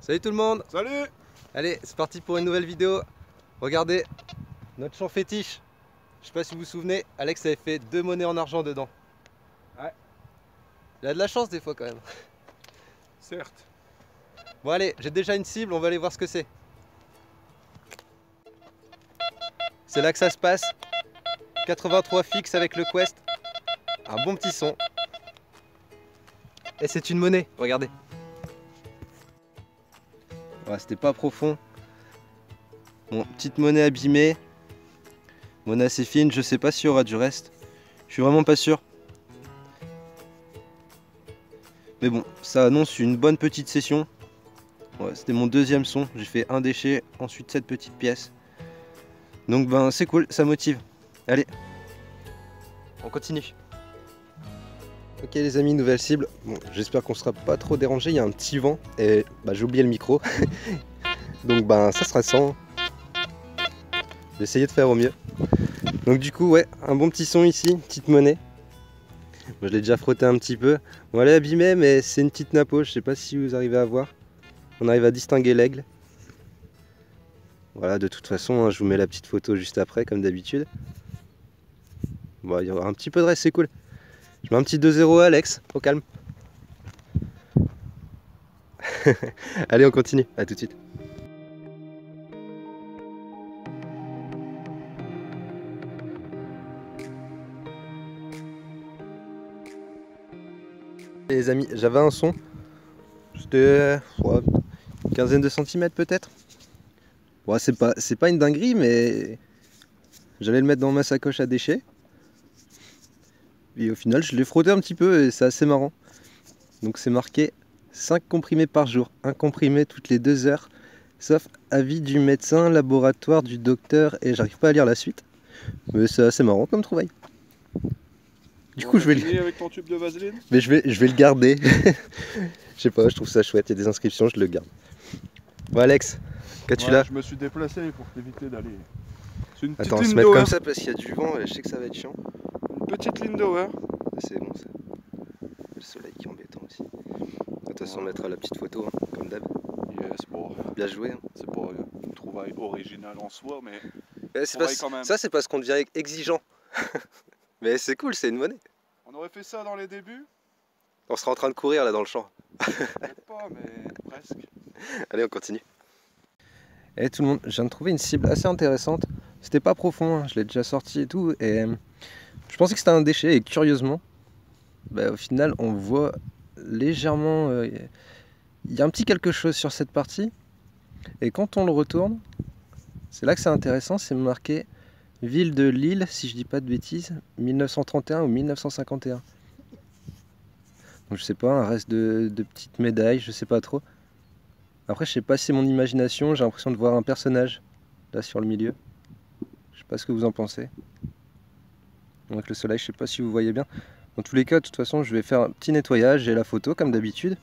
Salut tout le monde. Salut. Allez, c'est parti pour une nouvelle vidéo. Regardez, notre champ fétiche. Je sais pas si vous vous souvenez, Alex avait fait 2 monnaies en argent dedans. Ouais. Il a de la chance des fois quand même. Certes. Bon allez, j'ai déjà une cible, on va aller voir ce que c'est. C'est là que ça se passe. 83 fixe avec le Quest. Un bon petit son. Et c'est une monnaie, regardez. Ouais, c'était pas profond. Bon, petite monnaie abîmée. Monnaie assez fine, je sais pas s'il y aura du reste. Je suis vraiment pas sûr. Mais bon, ça annonce une bonne petite session. Ouais, c'était mon deuxième son. J'ai fait un déchet, ensuite cette petite pièce. Donc ben c'est cool, ça motive. Allez, on continue. Ok les amis, nouvelle cible. Bon, j'espère qu'on sera pas trop dérangé. Il y a un petit vent et bah, j'ai oublié le micro. Donc ben ça sera sans. Je vais essayer de faire au mieux. Donc du coup ouais, un bon petit son ici, petite monnaie. Moi, je l'ai déjà frotté un petit peu. Bon elle est abîmée mais c'est une petite napo, je sais pas si vous arrivez à voir. On arrive à distinguer l'aigle. Voilà, de toute façon hein, je vous mets la petite photo juste après comme d'habitude. Bon il y aura un petit peu de reste, c'est cool. Je mets un petit 2-0 à Alex, au calme. Allez on continue, à tout de suite. Les amis, j'avais un son, c'était une quinzaine de centimètres peut-être. Ouais, c'est pas une dinguerie, mais j'allais le mettre dans ma sacoche à déchets. Et au final, je l'ai frotté un petit peu et c'est assez marrant. Donc c'est marqué 5 comprimés par jour, un comprimé toutes les 2 heures, sauf avis du médecin, laboratoire, du docteur, et j'arrive pas à lire la suite. Mais c'est assez marrant comme trouvaille. Du coup, je vais le... avec ton tube de vaseline. Mais je vais le garder. Je sais pas, je trouve ça chouette, il y a des inscriptions, je le garde. Bon Alex, qu'as-tu là? Je me suis déplacé pour t'éviter d'aller. C'est une petite Attends, on va ligne se mettre d'Ower. comme ça parce qu'il y a du vent et je sais que ça va être chiant. Une petite ligne d'Ower. C'est bon ça. Le soleil qui est embêtant aussi. De toute façon, on mettra la petite photo, hein, comme d'hab. Yes, bon. Bien joué. Hein. C'est pas une trouvaille originale en soi, mais Quand même. Ça, c'est parce qu'on devient exigeant. Mais c'est cool, c'est une monnaie. on aurait fait ça dans les débuts. On sera en train de courir là dans le champ. Peut-être pas, mais presque. Allez, on continue. Et tout le monde, je viens de trouver une cible assez intéressante. C'était pas profond, hein, je l'ai déjà sorti et tout. Et je pensais que c'était un déchet et curieusement, bah, au final, on voit légèrement. Il y a un petit quelque chose sur cette partie. Et quand on le retourne, c'est là que c'est intéressant, c'est marqué ville de Lille, si je dis pas de bêtises, 1931 ou 1951. Donc je sais pas, un reste de petites médailles, je sais pas trop. Après je sais pas si c'est mon imagination, j'ai l'impression de voir un personnage là sur le milieu. Je sais pas ce que vous en pensez. Avec le soleil, je sais pas si vous voyez bien. Dans tous les cas, de toute façon, je vais faire un petit nettoyage et la photo comme d'habitude.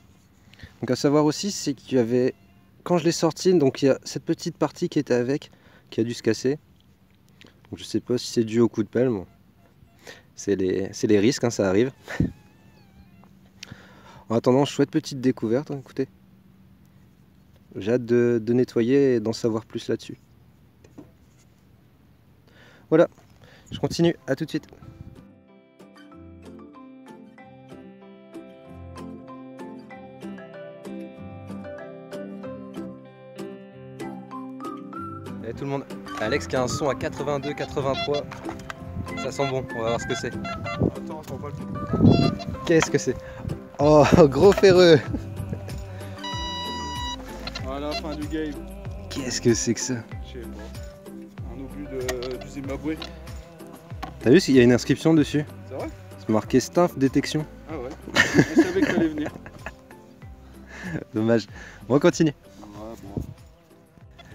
Donc à savoir aussi, c'est qu'il y avait, quand je l'ai sorti, donc il y a cette petite partie qui était avec, qui a dû se casser. Donc, je sais pas si c'est dû au coup de pelle, bon. C'est les risques, hein, ça arrive. En attendant, chouette petite découverte, hein, écoutez. J'ai hâte de nettoyer et d'en savoir plus là-dessus. Voilà, je continue, à tout de suite. Et tout le monde, Alex qui a un son à 82, 83. Ça sent bon, on va voir ce que c'est. Attends, on va le... Qu'est-ce que c'est? Oh, gros ferreux! À la fin du game. Qu'est-ce que c'est que ça? Je sais pas. Un obus du Zimbabwe. T'as vu s'il y a une inscription dessus? C'est vrai? C'est marqué Stinf détection. Ah ouais. Je savais que t'allais venir. Dommage. Bon, on continue. Ouais, bon.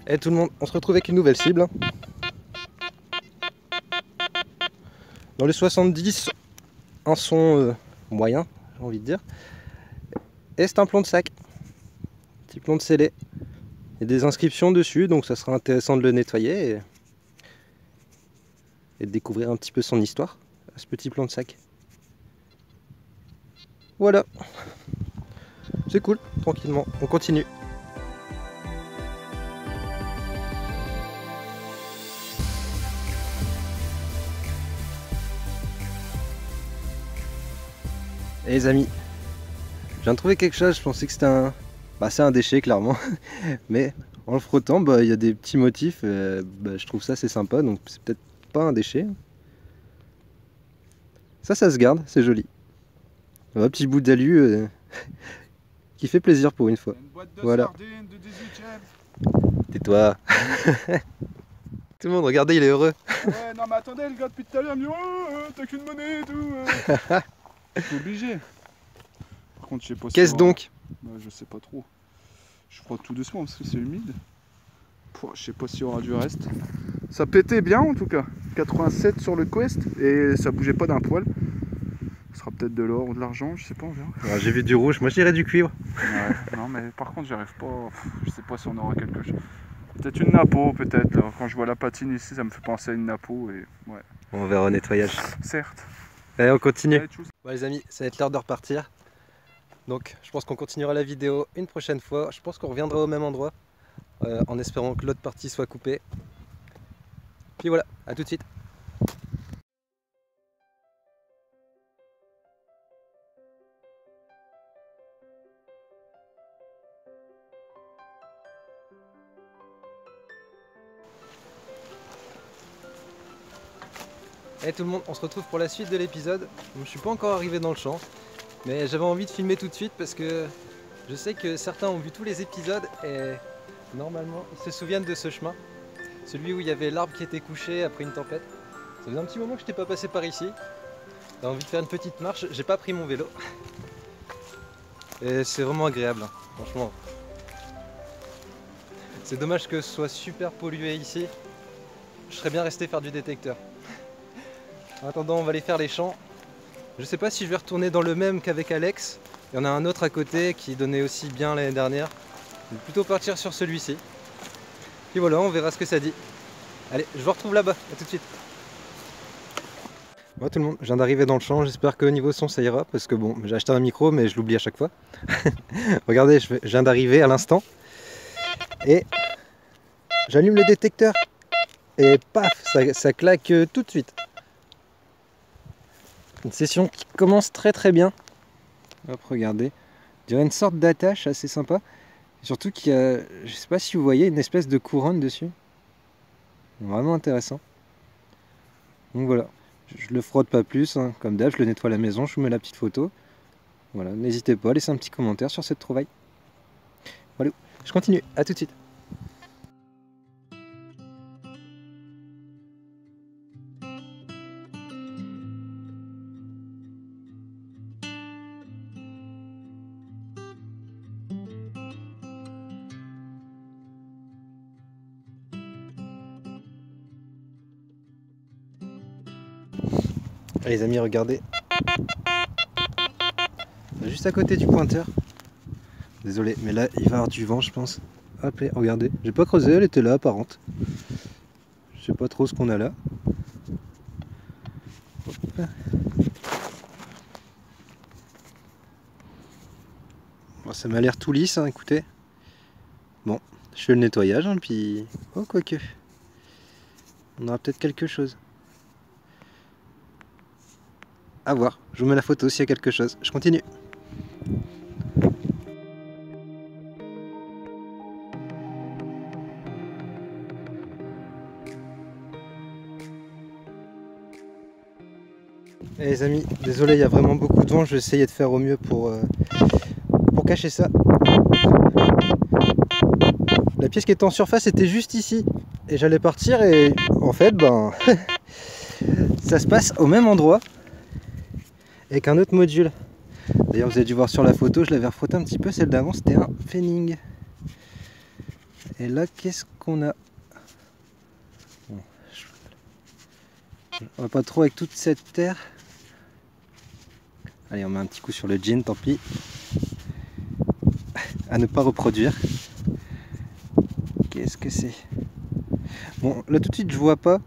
Et tout le monde, on se retrouve avec une nouvelle cible. Hein. Dans les 70, un son moyen, j'ai envie de dire. Et c'est un plomb de sac. Petit plomb de scellé. Il y a des inscriptions dessus, donc ça sera intéressant de le nettoyer et de découvrir un petit peu son histoire, ce petit plomb de sac. Voilà. C'est cool, tranquillement, on continue. Et les amis, je viens de trouver quelque chose, je pensais que c'était un... Bah c'est un déchet clairement, mais en le frottant, bah il y a des petits motifs, bah, je trouve ça c'est sympa, donc c'est peut-être pas un déchet. Ça se garde, c'est joli. Un petit bout d'alu qui fait plaisir pour une fois. Une boîte de Voilà. sardines de 18ème. Tais-toi. Tout le monde, regardez, il est heureux. Ouais, non mais attendez, le gars depuis tout à l'heure me dit t'as qu'une monnaie et tout. Je suis obligé. Par contre, je sais pas si... Qu'est-ce donc? Bah, je sais pas trop. Je frotte tout doucement parce que c'est humide. Je sais pas s'il y aura du reste. Ça pétait bien en tout cas. 87 sur le Quest et ça bougeait pas d'un poil. Ce sera peut-être de l'or ou de l'argent, je sais pas, on verra. J'ai vu du rouge, moi je dirais du cuivre. Ouais, non mais par contre j'arrive pas, je sais pas si on aura quelque chose. Peut-être une napo, peut-être. Quand je vois la patine ici, ça me fait penser à une napo et ouais. On verra au nettoyage. Certes. Allez, on continue. Ouais, Bon les amis, ça va être l'heure de repartir. Donc je pense qu'on continuera la vidéo une prochaine fois. Je pense qu'on reviendra au même endroit. En espérant que l'autre partie soit coupée. Puis voilà, à tout de suite. Hey tout le monde, on se retrouve pour la suite de l'épisode. Je suis pas encore arrivé dans le champ, mais j'avais envie de filmer tout de suite parce que je sais que certains ont vu tous les épisodes et normalement ils se souviennent de ce chemin. Celui où il y avait l'arbre qui était couché après une tempête. Ça faisait un petit moment que je n'étais pas passé par ici. J'ai envie de faire une petite marche, j'ai pas pris mon vélo. Et c'est vraiment agréable, hein, franchement. C'est dommage que ce soit super pollué ici. Je serais bien resté faire du détecteur. En attendant, on va aller faire les champs. Je sais pas si je vais retourner dans le même qu'avec Alex. Il y en a un autre à côté qui donnait aussi bien l'année dernière. Je vais plutôt partir sur celui-ci. Puis voilà, on verra ce que ça dit. Allez, je vous retrouve là-bas, à tout de suite. Bon tout le monde, je viens d'arriver dans le champ, j'espère qu'au niveau son ça ira, parce que bon, j'ai acheté un micro mais je l'oublie à chaque fois. Regardez, je viens d'arriver à l'instant. Et j'allume le détecteur. Et paf, ça claque tout de suite. Une session qui commence très très bien. Hop, regardez. On dirait une sorte d'attache assez sympa. Surtout qu'il y a, je sais pas si vous voyez, une espèce de couronne dessus. Vraiment intéressant. Donc voilà, je le frotte pas plus, hein. Comme d'hab, je le nettoie à la maison, je vous mets la petite photo. Voilà, n'hésitez pas à laisser un petit commentaire sur cette trouvaille. Voilà, je continue, à tout de suite. Allez les amis, regardez. Juste à côté du pointeur. Désolé, mais là il va y avoir du vent je pense. Hop là, regardez. J'ai pas creusé, elle était là apparente. Je sais pas trop ce qu'on a là. Hop. Bon, ça m'a l'air tout lisse, hein, écoutez. Bon, je fais le nettoyage, hein, puis... Oh, quoique. On aura peut-être quelque chose. À voir, je vous mets la photo s'il y a quelque chose. Je continue. Et les amis, désolé, il y a vraiment beaucoup de vent. Je vais essayer de faire au mieux pour cacher ça. La pièce qui était en surface était juste ici. Et j'allais partir et en fait, ben, ça se passe au même endroit. Avec un autre module. D'ailleurs vous avez dû voir sur la photo, je l'avais refrotté un petit peu, celle d'avant c'était un Fenning. Et là qu'est-ce qu'on a? Bon, on va pas trop avec toute cette terre. Allez, on met un petit coup sur le jean, tant pis. À ne pas reproduire. Qu'est-ce que c'est? Bon, là tout de suite je vois pas.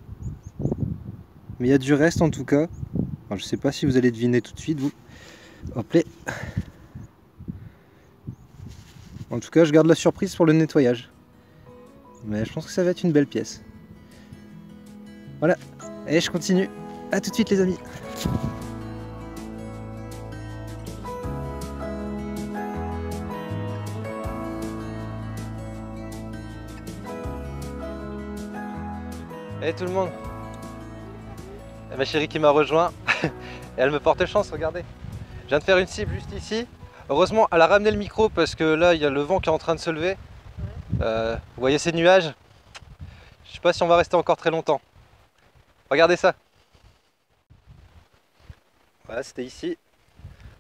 Mais il y a du reste en tout cas. Alors, je sais pas si vous allez deviner tout de suite, vous. Hop là. En tout cas, je garde la surprise pour le nettoyage. Mais je pense que ça va être une belle pièce. Voilà. Et je continue. À tout de suite les amis. Hey tout le monde, ma chérie qui m'a rejoint et elle me porte chance, regardez. Je viens de faire une cible juste ici. Heureusement elle a ramené le micro parce que là il y a le vent qui est en train de se lever. Vous voyez ces nuages? Je sais pas si on va rester encore très longtemps. Regardez ça. Voilà, c'était ici.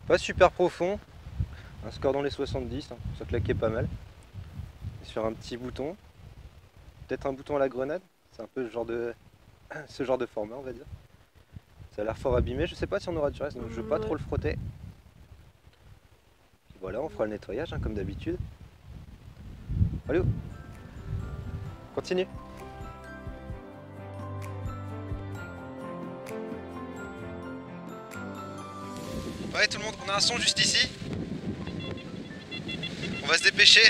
Pas super profond. Un score dans les 70, hein. Ça claquait pas mal. Et sur un petit bouton. Peut-être un bouton à la grenade. C'est un peu ce genre de format, on va dire. Ça a l'air fort abîmé. Je sais pas si on aura du reste, donc je veux pas trop le frotter. Puis voilà, on fera le nettoyage, hein, comme d'habitude. Allez, continue. Ouais tout le monde, on a un son juste ici. On va se dépêcher.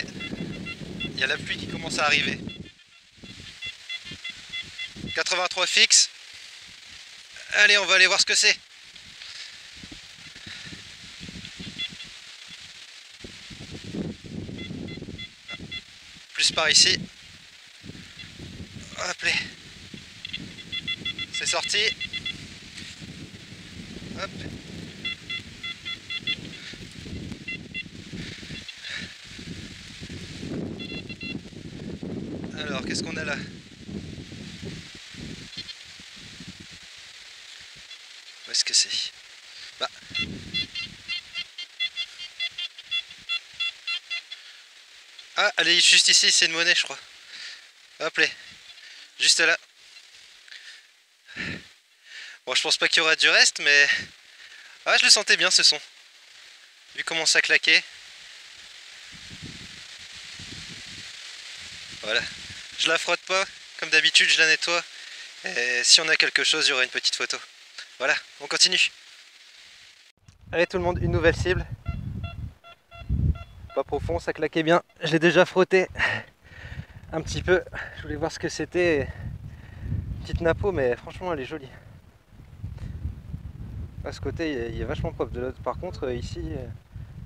Il y a la pluie qui commence à arriver. 83 fixe. Allez, on va aller voir ce que c'est. Plus par ici. Hop là. C'est sorti. Hop. Alors, qu'est-ce qu'on a là? Où est-ce que c'est? Bah. Ah, elle est juste ici, c'est une monnaie, je crois. Hop là. Juste là. Bon, je pense pas qu'il y aura du reste, mais... Ah, je le sentais bien, ce son. Vu comment ça claquait. Voilà. Je la frotte pas, comme d'habitude, je la nettoie. Et si on a quelque chose, il y aura une petite photo. Voilà, on continue. Allez tout le monde, une nouvelle cible. Pas profond, ça claquait bien. Je l'ai déjà frotté un petit peu. Je voulais voir ce que c'était. Petite napo, mais franchement elle est jolie. À ce côté, il est vachement propre. De l'autre, par contre, ici,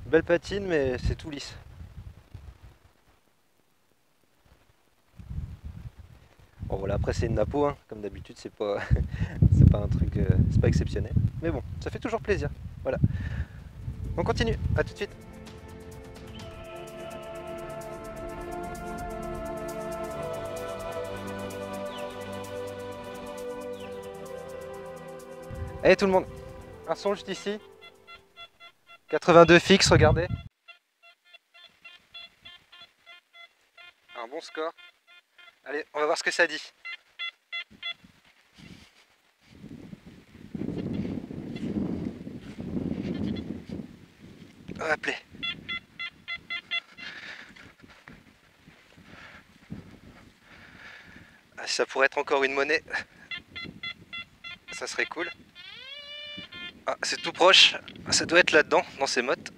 belle patine, mais c'est tout lisse. Bon voilà, après c'est une napo, hein. Comme d'habitude, c'est pas un truc, c'est pas exceptionnel. Mais bon, ça fait toujours plaisir. Voilà. On continue, à tout de suite. Allez tout le monde, un son juste ici. 82 fixe, regardez. Un bon score. Allez, on va voir ce que ça dit. Hop là. Ah, ça pourrait être encore une monnaie. Ça serait cool. Ah, c'est tout proche. Ça doit être là-dedans, dans ces mottes.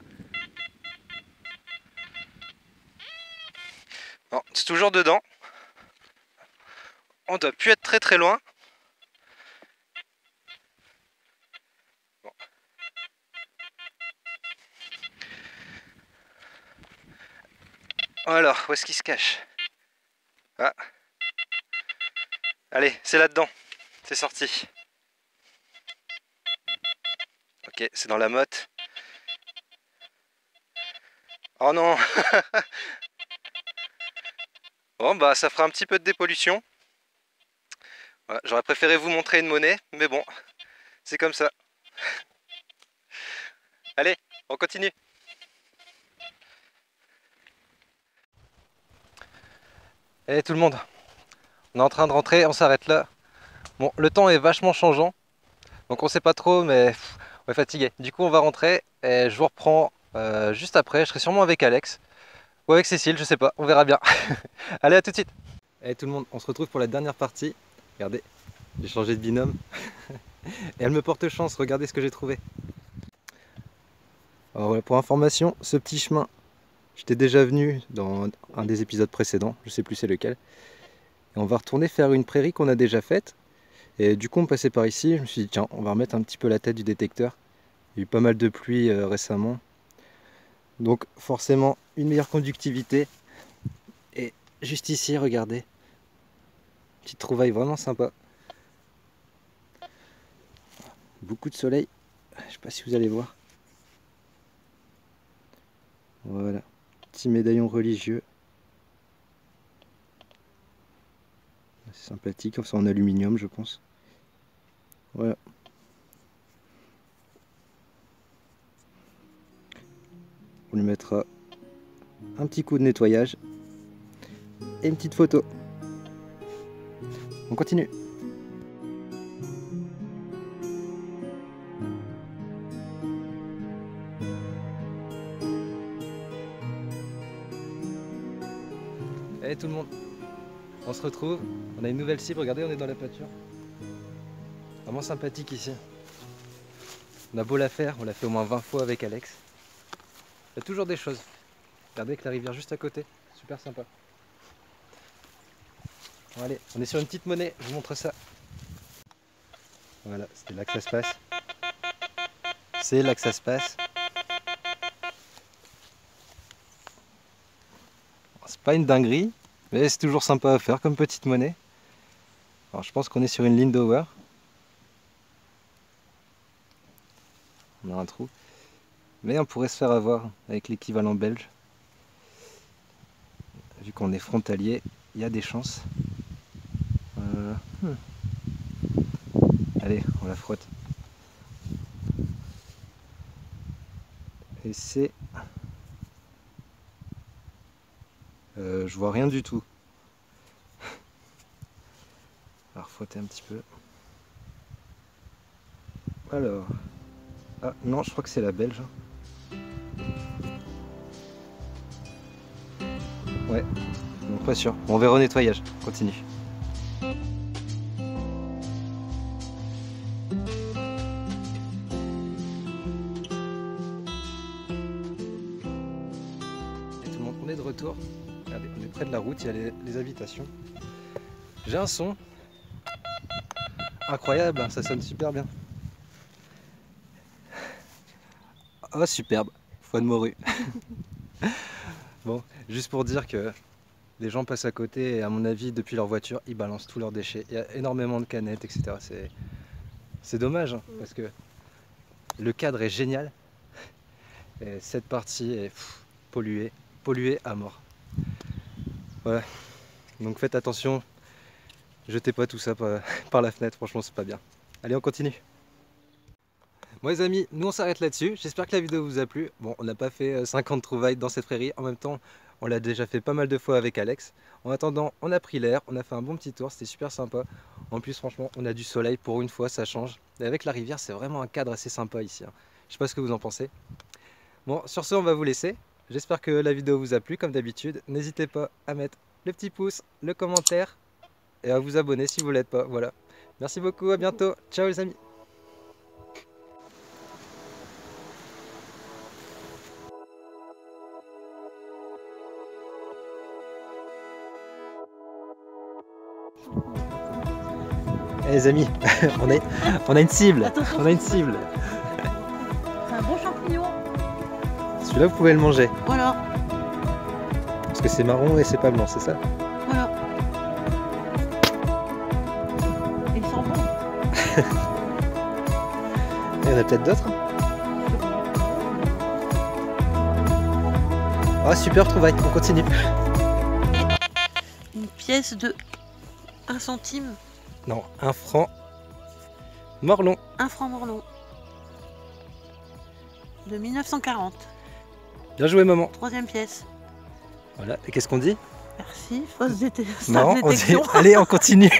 Non, c'est toujours dedans. On doit plus être très très loin. Bon. Alors, où est-ce qu'il se cache? Ah. Allez, c'est là-dedans. C'est sorti. Ok, c'est dans la motte. Oh non. Bon, bah ça fera un petit peu de dépollution. Voilà, j'aurais préféré vous montrer une monnaie, mais bon, c'est comme ça. Allez, on continue. Et tout le monde, on est en train de rentrer, on s'arrête là. Bon, le temps est vachement changeant, donc on sait pas trop, mais on est fatigué. Du coup, on va rentrer et je vous reprends juste après. Je serai sûrement avec Alex ou avec Cécile, je sais pas, on verra bien. Allez, à tout de suite. Et tout le monde, on se retrouve pour la dernière partie. Regardez, j'ai changé de binôme. Et elle me porte chance, regardez ce que j'ai trouvé. Alors voilà, pour information, ce petit chemin, j'étais déjà venu dans un des épisodes précédents, je sais plus c'est lequel. Et on va retourner faire une prairie qu'on a déjà faite. Et du coup on passait par ici, je me suis dit tiens, on va remettre un petit peu la tête du détecteur. Il y a eu pas mal de pluie récemment. Donc forcément une meilleure conductivité. Et juste ici, regardez. Petite trouvaille vraiment sympa. Beaucoup de soleil. Je sais pas si vous allez voir. Voilà. Petit médaillon religieux. C'est sympathique, enfin en aluminium je pense. Voilà. On lui mettra un petit coup de nettoyage et une petite photo. On continue. Allez tout le monde, on se retrouve, on a une nouvelle cible, regardez on est dans la pâture. Vraiment sympathique ici. On a beau la faire, on l'a fait au moins 20 fois avec Alex. Il y a toujours des choses. Regardez avec la rivière juste à côté, super sympa. Bon, allez, on est sur une petite monnaie, je vous montre ça. Voilà, c'était là que ça se passe. C'est là que ça se passe. C'est pas une dinguerie, mais c'est toujours sympa à faire comme petite monnaie. Alors je pense qu'on est sur une Lindauer. On a un trou. Mais on pourrait se faire avoir avec l'équivalent belge. Vu qu'on est frontalier, il y a des chances. Allez, on la frotte. Et c'est... je vois rien du tout. On va refrotter un petit peu. Alors... Ah non, je crois que c'est la belge. Ouais, donc pas sûr. Bon, on verra au nettoyage. On continue. Et tout le monde, on est de retour. Regardez, on est près de la route, il y a les habitations. J'ai un son incroyable, hein, ça sonne super bien. Oh superbe, foie de morue. Bon, juste pour dire que les gens passent à côté et à mon avis depuis leur voiture ils balancent tous leurs déchets. Il y a énormément de canettes, etc. C'est dommage hein, parce que le cadre est génial. Et cette partie est polluée à mort. Voilà, donc faites attention, jetez pas tout ça par la fenêtre, franchement c'est pas bien. Allez on continue. Bon les amis, nous on s'arrête là-dessus, j'espère que la vidéo vous a plu. Bon, on n'a pas fait 50 trouvailles dans cette prairie, en même temps on l'a déjà fait pas mal de fois avec Alex. En attendant, on a pris l'air, on a fait un bon petit tour, c'était super sympa. En plus franchement, on a du soleil, pour une fois ça change. Et avec la rivière, c'est vraiment un cadre assez sympa ici. Hein. Je sais pas ce que vous en pensez. Bon, sur ce on va vous laisser. J'espère que la vidéo vous a plu comme d'habitude. N'hésitez pas à mettre le petit pouce, le commentaire et à vous abonner si vous ne l'êtes pas. Voilà. Merci beaucoup, à bientôt. Ciao les amis. Eh les amis, on a une cible. Attention. On a une cible. C'est un bon champignon. Celui-là vous pouvez le manger. Voilà. Parce que c'est marron et c'est pas blanc, c'est ça? Voilà. Et il sent bon. Il y en a peut-être d'autres. Ah super trouvaille, on continue. Une pièce de 1 centime. Non, 1 franc morlon. 1 franc morlon. De 1940. Bien joué maman. 3e pièce. Voilà, et qu'est-ce qu'on dit? Merci, fausse Marrant, détection. allez on continue.